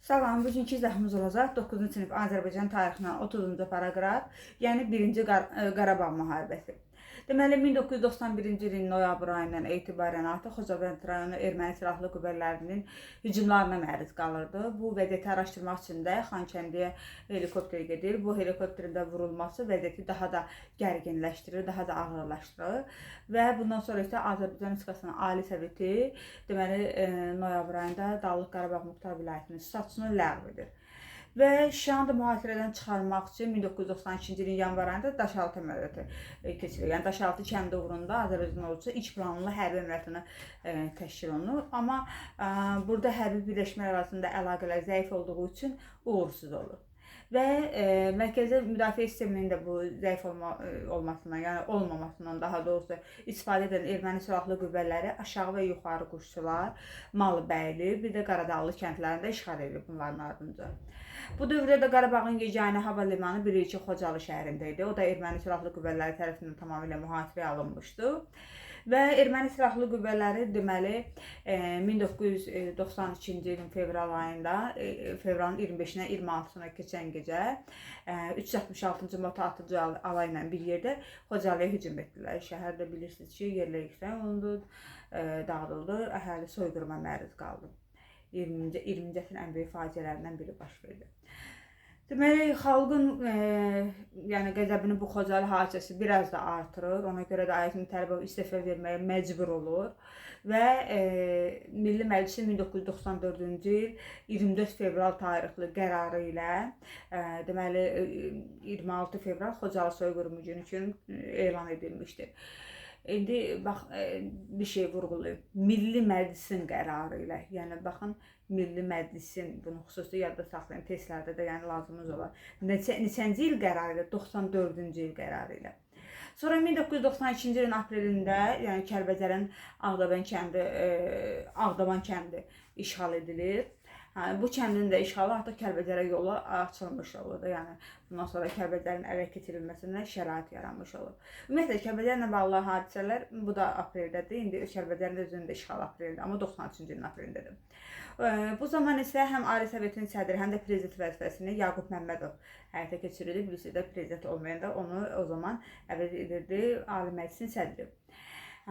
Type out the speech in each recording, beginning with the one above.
Salam, bugünkü izahımız olacaq 9-cu sinif Azərbaycan tarixindən 30-cu paraqraf, yəni 1-ci Qarabağ müharibəsi. Deməli, 1991-ci ilin noyabr ayından etibarən artıq Xocavənd rayonu erməni silahlı qüvvələrinin hücumlarına məruz qalırdı. Bu vəziyyəti araşdırmaq üçün də Xankəndiyə helikopter gedir. Bu helikopterin də vurulması vəziyyəti daha da gərginləşdirir, daha da ağırlaşdırır. Və bundan sonra isə Azərbaycan Respublikasının Ali Soveti deməli noyabr ayında Dağlıq Qarabağ Muxtar Vilayətinin statusunu ləğv edir. Və Şuşanı da mühasirədən çıxarmaq üçün 1992-ci ilin yanvar ayında Daşaltı əməliyyatı keçirilir. Yəni Daşaltı kəndi uğrunda Azərbaycan ordusu ilk planlı hərbi əməliyyatını təşkil olunur. Amma burada hərbi birləşmələr arasında əlaqələr zəif olduğu üçün uğursuz olur. Və mərkəzi müdafiə sisteminin də bu zəif olmasından, yəni olmamasından daha doğrusu istifadə edən erməni silahlı qüvvələri aşağı və yuxarı Quşçular, Malıbəyli, bir də Qaradağlı kəndlərində işğal edilib bunların ardınca. Bu dövrdə də Qarabağın yeganə hava limanı Birinci Xocalı şəhərində idi. O da erməni silahlı qüvvələri tərəfindən tamamilə mühasirəyə alınmışdı. Və erməni silahlı qüvvələri deməli 1992-ci ilin fevral ayında, fevralın 25-nə 26-sına keçən gecə 366-cı moto atıcı alayı ilə bir yerdə Xocalıya hücum etdilər. Şəhərdə bilirsiniz ki, yerlə yeksən olundu, dağıdıldı, əhali soyqırıma məruz qaldı. 20-ci əsrin ən böyük faciələrindən biri baş verdi. Deməli, xalqın yəni qəzəbini bu Xocalı hadisəsi biraz da artırır. Ona görə də Ayət Mütəllibov istefa verməyə məcbur olur. Və Milli Məclisin 1994-cü il 24 fevral tarixli qərarı ilə deməli 26 fevral Xocalı soyqırımı günü üçün elan edilmişdir. İndi bax bir şey vurğulayım. Milli Məclisin qərarı ilə, yəni baxın Milli Məclisin, bunu xüsusi yadda saxlayın, testlərdə də yəni lazımınız olar. Neçənci il qərarı ilə? 94-cü il qərarı ilə. Sonra 1992-ci ilin aprelində, yəni Kəlbəcərin Ağdaban kəndi işğal edilir. Bu kəndin də işğalı artıq Kəlbəcərə yolu açılmış olur. Yəni bundan sonra Kəlbəcərin ələ keçirilməsindən şərait yaranmış olur. Ümumiyyətlə Kəlbəcərlə bağlı hadisələr bu da apreldədir. İndi Kəlbəcərin özünün də işğalı apreldə, amma 93-cü ilin aprelindədir. Bu zaman isə həm Ali Sovetin sədri, həm də prezident vəzifəsini Yaqub Məmmədov həyata keçirirdi. Bilirsiniz də prezident olmayanda onu o zaman əvəz edirdi Ali Məclisin sədri.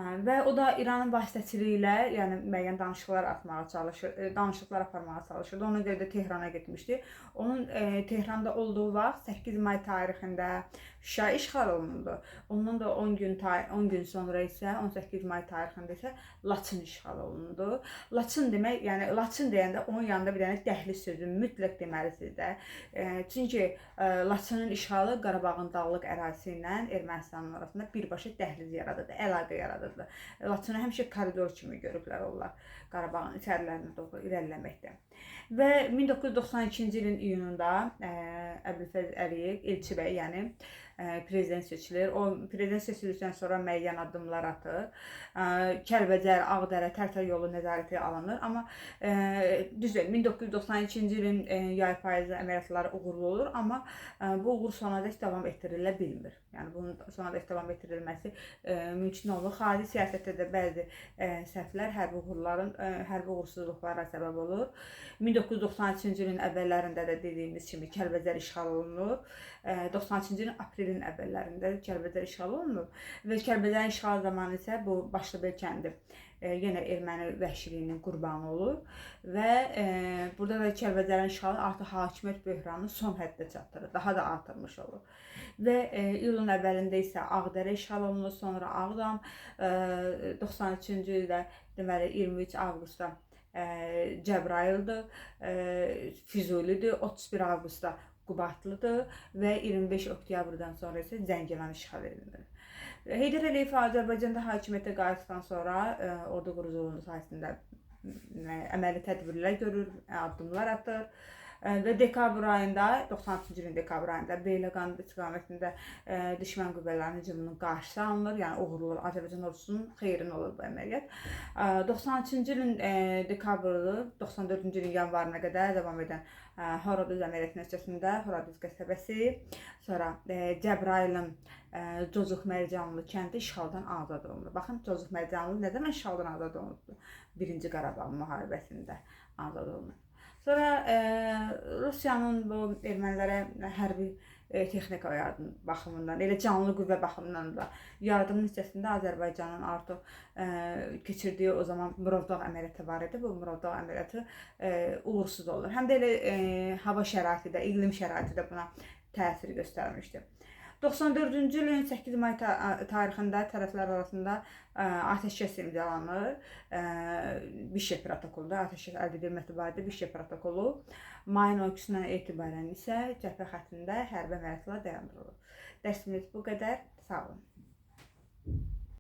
Və o da İranın vasitəçiliyi ilə, yəni müəyyən danışıqlar aparmağa çalışırdı. Ona görə də Tehrana getmişdi. Onun Tehranda olduğu vaxt 8 may tarixində Şuşa işğal olundu. Ondan da 10 gün sonra isə 18 may tarixində isə Laçın işğal olundu. Laçın demək, yəni Laçın deyəndə onun yanında bir dənə dəhliz sözü mütləq deməlisiniz də. Çünki Laçının işğalı Qarabağın dağlıq ərazisi ilə Ermənistanın arasında birbaşa dəhliz yaradırdı, əlaqə yaradırdı. Laçını həmişə koridor kimi görüblər onlar Qarabağın içərilərinə doğru irəliləməkdə. Və 1992-ci ilin iyununda Əbülfəz Əliyev Elçi bəy, yəni prezident seçilir. O prezident seçildikdən sonra müəyyən addımlar atır. Kəlbəcər, Ağdərə, Tərtər yolu nəzarəti alınır. Amma düzdür, 1992-ci ilin yay payızı əməliyyatları uğurlu olur. Amma bu uğur sonadək davam etdirilə bilmir. Yəni bunun sonadək davam etdirilməsi mümkün olur. Xarici siyasətdə də bəzi səhvlər, hərbi uğursuzluqlara səbəb olur. 1993-cü ilin əvvəllərində də dediyimiz kimi Kəlbəcər işğal olunur. 93-cü ilin aprelin əvvəllərində Kəlbəcər işğal olunur. Və Kəlbəcərin işğalı zamanı isə bu Başlıbel kəndi yenə erməni vəhşiliyinin qurbanı olur. Və burada da Kəlbəcərin işğalı artıq hakimiyyət böhranını son həddə çatdırır, daha da artırmış olur. Və iyulun əvvəlində isə Ağdərə işğal olunur, sonra Ağdam, 93-cü ildə deməli 23 avqustda Cəbrayıldır, Füzulidir, 31 avqustda Qubadlıdır və 25 oktyabrdan sonra isə Zəngilan işğal edilir. Heydər Əliyev Azərbaycanda hakimiyyətə qayıtdıqdan sonra ordu quruculuğu sahəsində əməli tədbirlər görür, addımlar atır. Və dekabr ayında, 93-cü ilin dekabr ayında Beyləqan istiqamətində düşmən qüvvələrinin hücumunun qarşısı alınır. Yəni uğurlu olur, Azərbaycan ordusunun xeyrinə olur bu əməliyyat. 93-cü ilin dekabrı, 94-cü ilin yanvarına qədər davam edən Horadiz əməliyyatı nəticəsində Horadiz qəsəbəsi, sonra Cəbrayılın Cocuq Mərcanlı kəndi işğaldan azad olunur. Baxın, Cocuq Mərcanlı nə zaman işğaldan azad olundu? 1-ci Qarabağ müharibəsində azad olunur. Sonra Rusiyanın bu ermənilərə hərbi texnika yardım baxımından, elə canlı qüvvə baxımından da yardım hissəsində Azərbaycanın artıq keçirdiyi o zaman Murovdağ əməliyyatı var idi. Bu Murovdağ əməliyyatı uğursuz olur. Həm də elə hava şəraiti də, iqlim şəraiti də buna təsir göstərmişdi. 94-cü ilin 8 may tarixində tərəflər arasında atəşkəs imzalanır. Bişkek protokolu, atəşkəs əldə edilməsi barədə Bişkek protokolu. Mayın 12-dən etibarən isə cəbhə xəttində hərbi əməliyyatlar dayandırılır. Dərsimiz bu qədər. Sağ olun.